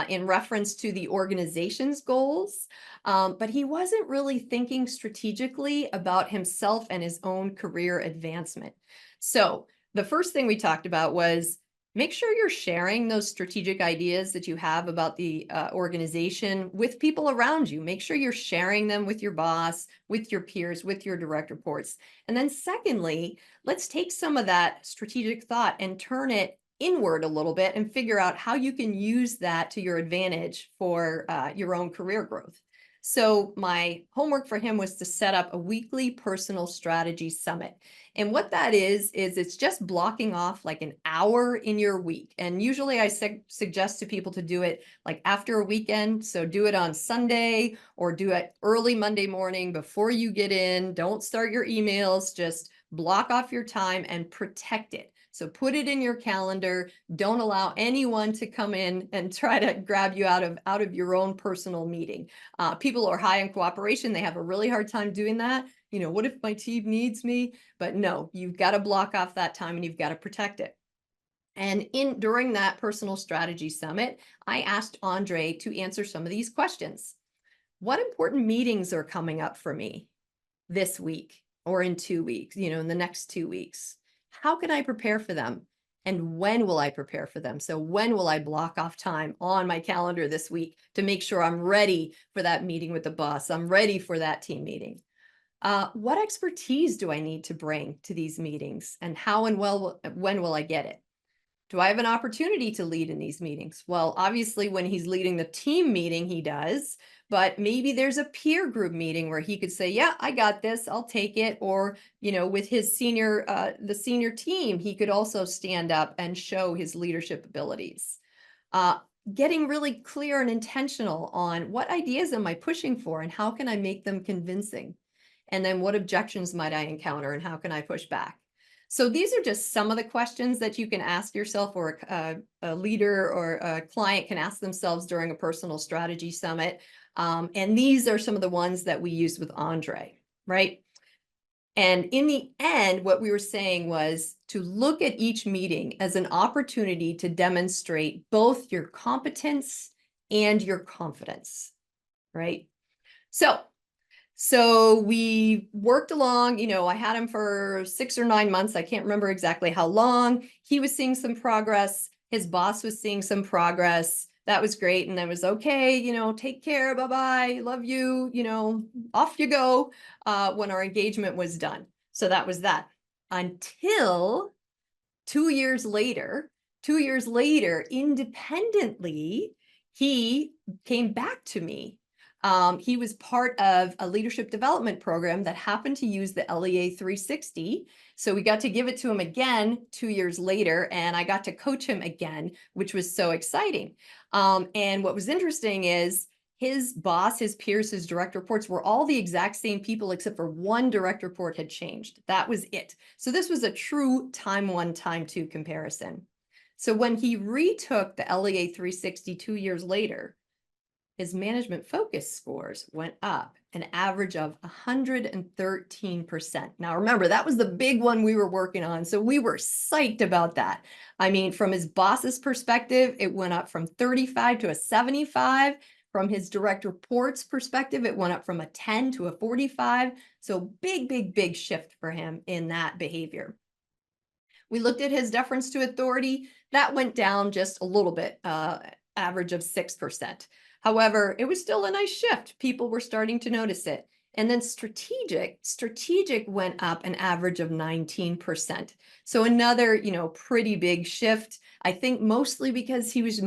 in reference to the organization's goals. But he wasn't really thinking strategically about himself and his own career advancement. So the first thing we talked about was, make sure you're sharing those strategic ideas that you have about the organization with people around you. Make sure you're sharing them with your boss, with your peers, with your direct reports. And then secondly, let's take some of that strategic thought and turn it inward a little bit and figure out how you can use that to your advantage for your own career growth. So my homework for him was to set up a weekly personal strategy summit. And what that is it's just blocking off like an hour in your week. And usually I suggest to people to do it like after a weekend. So do it on Sunday or do it early Monday morning before you get in. Don't start your emails, just block off your time and protect it. So put it in your calendar. Don't allow anyone to come in and try to grab you out of your own personal meeting. People are high in cooperation. They have a really hard time doing that. What if my team needs me? But no, you've got to block off that time and you've got to protect it. And during that personal strategy summit, I asked Andre to answer some of these questions. What important meetings are coming up for me this week or in 2 weeks, in the next 2 weeks? How can I prepare for them? And when will I prepare for them? So when will I block off time on my calendar this week to make sure I'm ready for that meeting with the boss? I'm ready for that team meeting. What expertise do I need to bring to these meetings, and how and when will I get it? Do I have an opportunity to lead in these meetings? Well, obviously when he's leading the team meeting, he does, but maybe there's a peer group meeting where he could say, yeah, I got this, I'll take it. Or, you know, with his the senior team, he could also stand up and show his leadership abilities. Getting really clear and intentional on what ideas am I pushing for and how can I make them convincing? And then what objections might I encounter and how can I push back? So these are just some of the questions that you can ask yourself, or a leader or a client can ask themselves during a personal strategy summit. And these are some of the ones that we used with Andre, right? And in the end, what we were saying was to look at each meeting as an opportunity to demonstrate both your competence and your confidence, right? So we worked along, you know, I had him for 6 or 9 months. I can't remember exactly how long. He was seeing some progress. His boss was seeing some progress. That was great. And I was okay, you know, take care, bye-bye, love you, you know, off you go, when our engagement was done. So that was that. Until 2 years later, independently, he came back to me. He was part of a leadership development program that happened to use the LEA 360. So we got to give it to him again 2 years later, and I got to coach him again, which was so exciting. And what was interesting is his boss, his peers, his direct reports were all the exact same people, except for one direct report had changed. That was it. So this was a true time 1, time 2 comparison. So when he retook the LEA 360 2 years later, his management focus scores went up an average of 113%. Now, remember, that was the big one we were working on. So we were psyched about that. I mean, from his boss's perspective, it went up from 35 to a 75. From his direct reports perspective, it went up from a 10 to a 45. So big shift for him in that behavior. We looked at his deference to authority. That went down just a little bit, average of 6%. However, it was still a nice shift. People were starting to notice it. And then strategic went up an average of 19%. So another, you know, pretty big shift. I think mostly because he was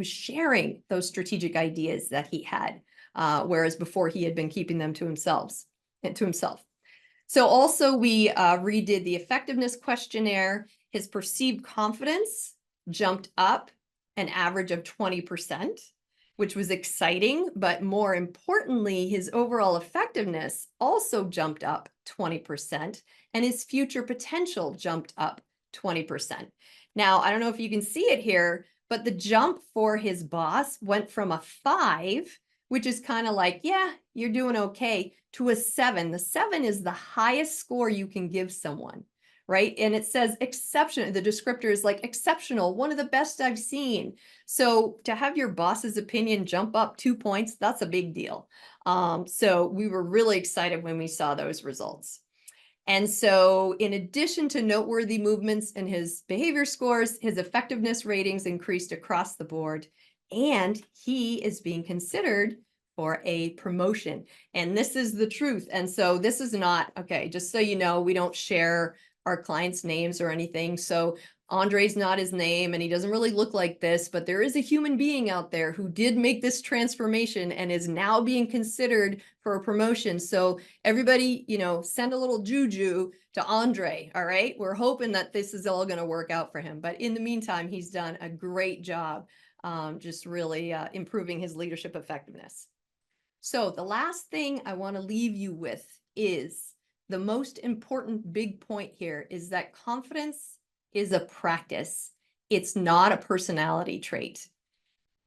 sharing those strategic ideas that he had, whereas before he had been keeping them to himself. So also we redid the effectiveness questionnaire. His perceived confidence jumped up an average of 20%. Which was exciting, but more importantly, his overall effectiveness also jumped up 20%, and his future potential jumped up 20%. Now, I don't know if you can see it here, but the jump for his boss went from a 5, which is kind of like, yeah, you're doing okay, to a 7. The 7 is the highest score you can give someone, right? And it says exceptional. The descriptor is like exceptional, one of the best I've seen. So to have your boss's opinion jump up 2 points, that's a big deal. So we were really excited when we saw those results. And so in addition to noteworthy movements in his behavior scores, his effectiveness ratings increased across the board, and he is being considered for a promotion. And this is the truth. And so this is not, okay, just so you know, we don't share our clients' names or anything. So Andre's not his name and he doesn't really look like this, but there is a human being out there who did make this transformation and is now being considered for a promotion. So everybody, you know, send a little juju to Andre. All right. We're hoping that this is all going to work out for him. But in the meantime, he's done a great job, just really improving his leadership effectiveness. So the last thing I want to leave you with is the most important big point here is that confidence is a practice. It's not a personality trait.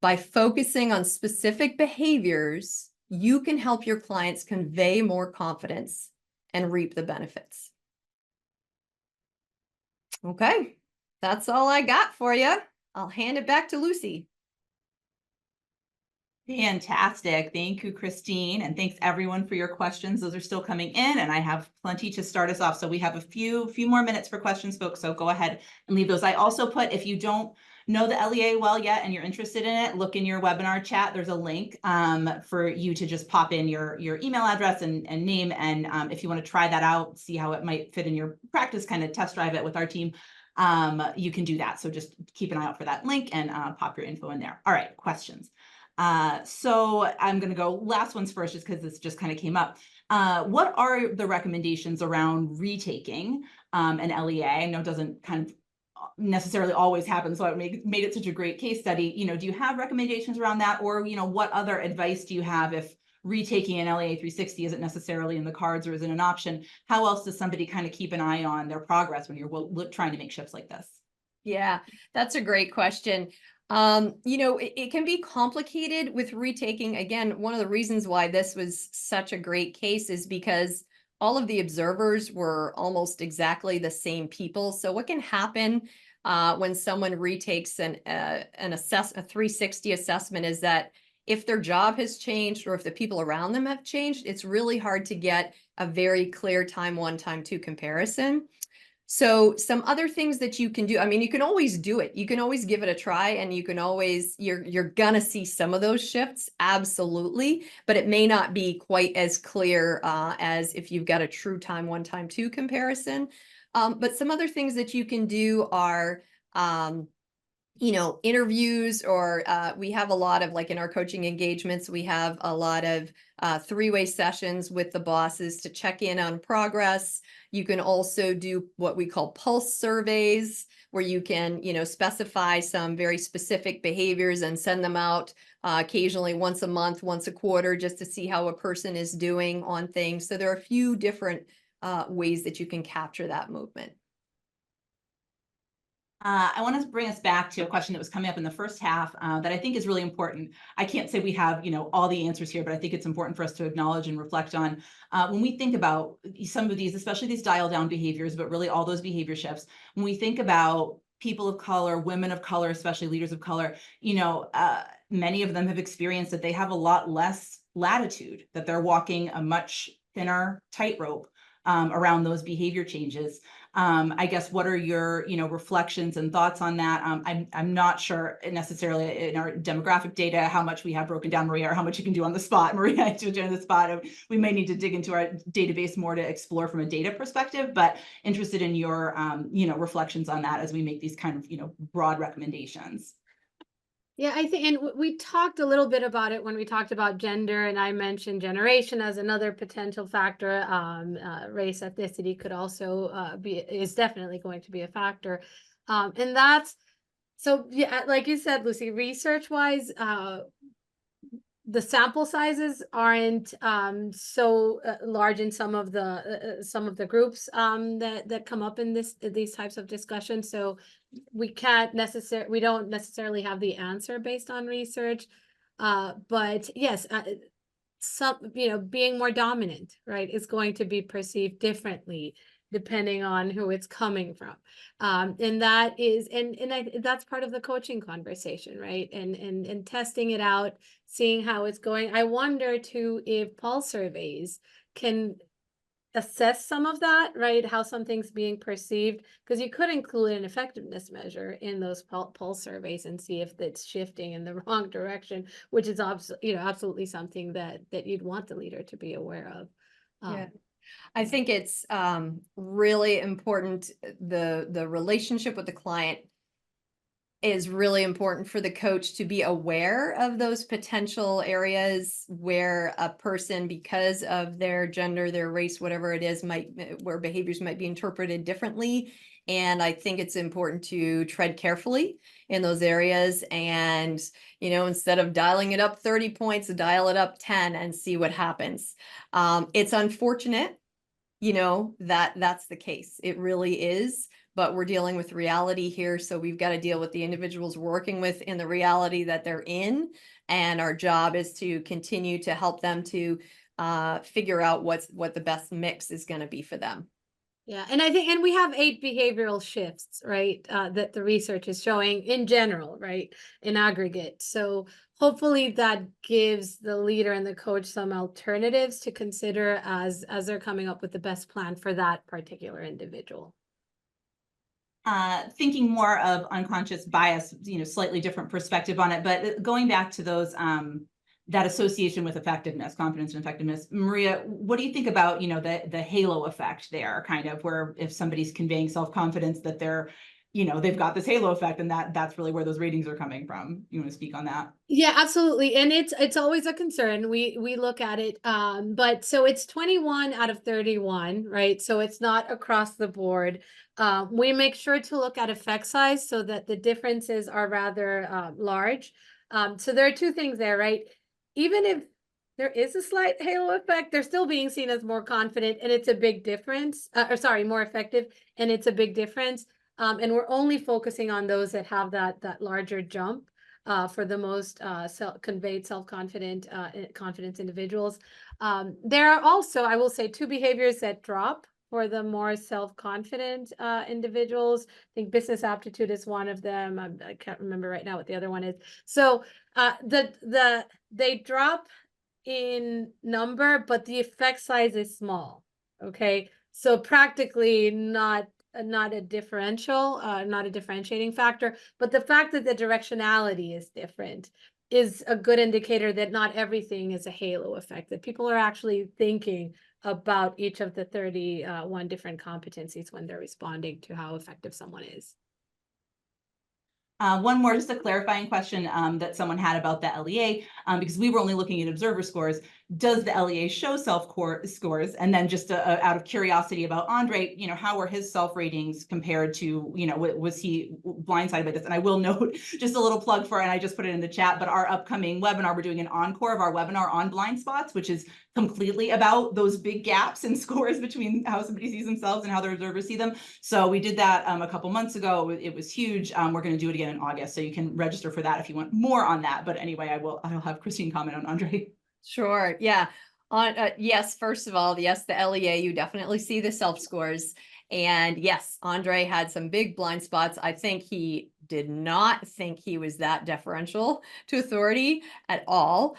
By focusing on specific behaviors, you can help your clients convey more confidence and reap the benefits. Okay, that's all I got for you. I'll hand it back to Lucy. Fantastic. Thank you, Christine. And thanks everyone for your questions. Those are still coming in and I have plenty to start us off. So we have a few more minutes for questions, folks. So go ahead and leave those. I also put, if you don't know the LEA well yet and you're interested in it, look in your webinar chat. There's a link for you to just pop in your email address and name. And if you want to try that out, see how it might fit in your practice, kind of test drive it with our team. you can do that. So just keep an eye out for that link and pop your info in there. All right, questions. So I'm going to go last ones first, just because this just kind of came up. What are the recommendations around retaking an LEA? I know it doesn't kind of necessarily always happen, so it made it such a great case study. Do you have recommendations around that, or what other advice do you have if retaking an LEA 360 isn't necessarily in the cards or isn't an option? How else does somebody kind of keep an eye on their progress when you're trying to make shifts like this? Yeah, that's a great question. It can be complicated with retaking. Again, one of the reasons why this was such a great case is because all of the observers were almost exactly the same people. So what can happen when someone retakes a 360 assessment is that if their job has changed or if the people around them have changed, it's really hard to get a very clear time 1, time 2 comparison. So some other things that you can do, I mean, you can always do it. You can always give it a try, and you can always, you're gonna see some of those shifts, absolutely, but it may not be quite as clear as if you've got a true time 1, time 2 comparison. But some other things that you can do are, interviews, or we have a lot of, like in our coaching engagements, we have a lot of 3-way sessions with the bosses to check in on progress. You can also do what we call pulse surveys, where you can, specify some very specific behaviors and send them out occasionally, once a month, once a quarter, just to see how a person is doing on things. So there are a few different ways that you can capture that movement. I want to bring us back to a question that was coming up in the first half that I think is really important. I can't say we have, all the answers here, but I think it's important for us to acknowledge and reflect on when we think about some of these, especially these dial down behaviors, but really all those behavior shifts. When we think about people of color, women of color, especially leaders of color, many of them have experienced that they have a lot less latitude, that they're walking a much thinner tightrope around those behavior changes. I guess, what are your, reflections and thoughts on that? I'm not sure necessarily in our demographic data how much we have broken down, Maria, or how much you can do on the spot. Maria, to do on the spot. We may need to dig into our database more to explore from a data perspective, but interested in your, reflections on that as we make these kind of, broad recommendations. Yeah, I think, and we talked a little bit about it when we talked about gender, and I mentioned generation as another potential factor. Race, ethnicity could also is definitely going to be a factor. And that's, so yeah, like you said, Lucy, research-wise, the sample sizes aren't so large in some of the groups that come up in these types of discussions. So we don't necessarily have the answer based on research, but yes, being more dominant, right, is going to be perceived differently depending on who it's coming from. And that is, that's part of the coaching conversation, right? And testing it out, seeing how it's going. I wonder too, if pulse surveys can assess some of that, right? How something's being perceived, because you could include an effectiveness measure in those pulse surveys and see if it's shifting in the wrong direction, which is absolutely something that you'd want the leader to be aware of. Yeah. I think it's really important. The relationship with the client is really important for the coach to be aware of those potential areas where a person, because of their gender, their race, whatever it is, where behaviors might be interpreted differently. And I think it's important to tread carefully in those areas, and, instead of dialing it up 30 points, dial it up 10 and see what happens. It's unfortunate, that's the case. It really is. But we're dealing with reality here. So we've got to deal with the individuals we're working with in the reality that they're in. And our job is to continue to help them to figure out what the best mix is going to be for them. Yeah, and I think, and we have 8 behavioral shifts, right, that the research is showing in general, right, in aggregate. So hopefully that gives the leader and the coach some alternatives to consider as they're coming up with the best plan for that particular individual. Thinking more of unconscious bias, slightly different perspective on it, but going back to those, that association with effectiveness, confidence and effectiveness. Maria, what do you think about, the halo effect there, kind of, where if somebody's conveying self-confidence, that they're you know, they've got this halo effect, and that's really where those ratings are coming from. You want to speak on that? Yeah, absolutely. And it's always a concern. We look at it, but so it's 21 out of 31, right? So it's not across the board. We make sure to look at effect size so that the differences are rather large. So there are two things there, right? Even if there is a slight halo effect, they're still being seen as more confident, and it's a big difference. Or sorry, more effective, and it's a big difference. And we're only focusing on those that have that larger jump. For the most conveyed self-confident confidence individuals. There are also, I will say, two behaviors that drop for the more self-confident individuals. I think business aptitude is one of them. I can't remember right now what the other one is. So they drop in number, but the effect size is small. Okay, so practically not a differential, not a differentiating factor, but the fact that the directionality is different is a good indicator that not everything is a halo effect, that people are actually thinking about each of the 31 different competencies when they're responding to how effective someone is. One more, just a clarifying question that someone had about the LEA, because we were only looking at observer scores. Does the LEA show self-scores? And then just out of curiosity about Andre, you know, how were his self-ratings compared to, you know, was he blindsided by this? And I will note, just a little plug for, and I just put it in the chat, but our upcoming webinar, we're doing an encore of our webinar on blind spots, which is completely about those big gaps in scores between how somebody sees themselves and how their observers see them. So we did that a couple months ago. it was huge. We're going to do it again in August, so you can register for that if you want more on that. But anyway, I'll have Christine comment on Andre. Sure. Yeah. Yes, first of all, yes, the LEA, you definitely see the self scores. And yes, Andre had some big blind spots. I think he did not think he was that deferential to authority at all.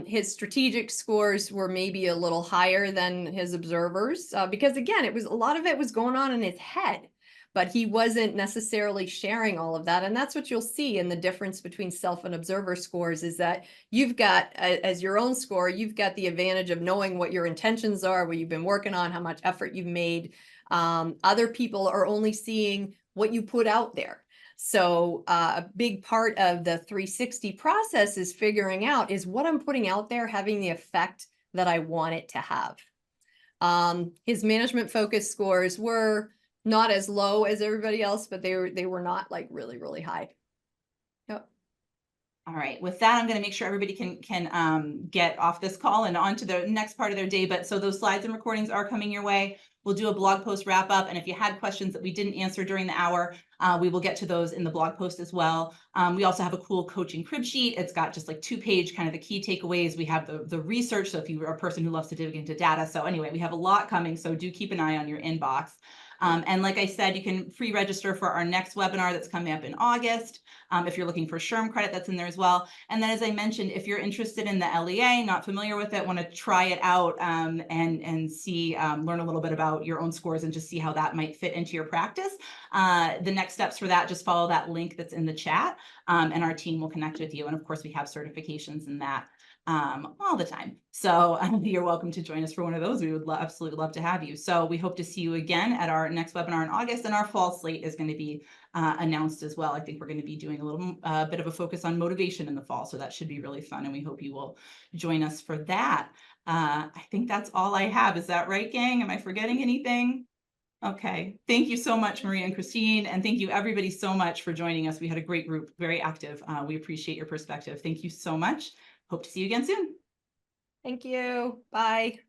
His strategic scores were maybe a little higher than his observers, because again, a lot of it was going on in his head, but he wasn't necessarily sharing all of that. And that's what you'll see in the difference between self and observer scores, is that you've got, as your own score, you've got the advantage of knowing what your intentions are, what you've been working on, how much effort you've made. Other people are only seeing what you put out there. So a big part of the 360 process is figuring out, is what I'm putting out there having the effect that I want it to have? His management focus scores were not as low as everybody else, but they were not like really, really high. Yep. All right, with that, I'm going to make sure everybody can get off this call and on to the next part of their day. But so those slides and recordings are coming your way. We'll do a blog post wrap up. And if you had questions that we didn't answer during the hour, we will get to those in the blog post as well. We also have a cool coaching crib sheet. It's got just like 2-page kind of the key takeaways. We have the research. So if you are a person who loves to dig into data. So anyway, we have a lot coming. So do keep an eye on your inbox. And like I said, you can pre-register for our next webinar that's coming up in August. If you're looking for SHRM credit, that's in there as well. And then, as I mentioned, if you're interested in the LEA, not familiar with it, want to try it out and see, learn a little bit about your own scores and just see how that might fit into your practice. The next steps for that, just follow that link that's in the chat, and our team will connect with you. And of course, we have certifications in that all the time. So you're welcome to join us for one of those. We would absolutely love to have you. So we hope to see you again at our next webinar in August, and our fall slate is going to be announced as well. I think we're going to be doing a little bit of a focus on motivation in the fall. So that should be really fun. And we hope you will join us for that. I think that's all I have. Is that right, gang? Am I forgetting anything? Okay. Thank you so much, Maria and Christine. And thank you everybody so much for joining us. We had a great group, very active. We appreciate your perspective. Thank you so much. Hope to see you again soon. Thank you. Bye.